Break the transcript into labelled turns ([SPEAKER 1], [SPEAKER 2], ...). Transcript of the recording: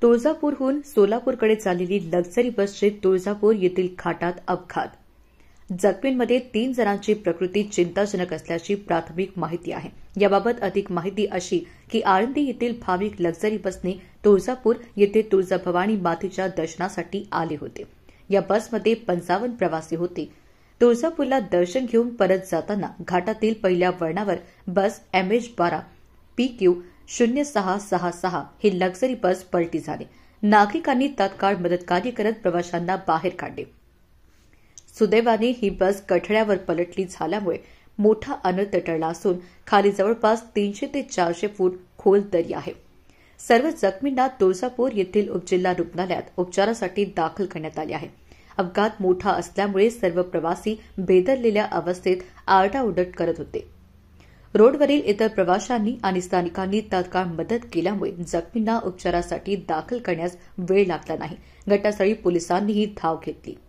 [SPEAKER 1] तुळजापूरहून सोलापूरकडे चाललेली लक्झरी बसचे तुळजापूर येथील घाटात अपघात. जखमींमध्ये 3 जणांची प्रकृती चिंताजनक असल्याची प्राथमिक माहिती आहे. याबाबत अधिक माहिती अशी की आळंदी येथील भाविक लक्झरी बसने तुळजापूर येथे तुळजाभवानी मातेच्या दर्शनासाठी आले होते. या बसमध्ये 55 प्रवासी होते. तुळजापूरला दर्शन घेऊन परत जाताना घाटातील पहिल्या वळणावर बस MH12 PQ 0666 ही लक्झरी बस पलटी झाली. नागरिकांनी तात्काळ मदतकार्य करत प्रवाशांना बाहेर काढले. सुदैवाने ही बस कठड्यावर पलटली झाल्यामुळे मोठा अनर्थ टळला असून खाली जवळपास 300 ते 400 फूट खोल दरी आहे. सर्व जखमींना तुळजापूर येथील उपजिल्हा रुग्णालयात उपचारासाठी दाखल करण्यात आले आहे. अपघात मोठा असल्यामुळे सर्व प्रवासी बेदरलेल्या अवस्थेत आरडाओरड करत होते. रोडवरील इतर प्रवाशांनी आणि स्थानिकांनी तात्काळ मदत केल्यामुळे जखमींना उपचारासाठी दाखल करण्यास वेळ लागला नाही. घटनास्थळी पोलिसांनीही धाव घेतली.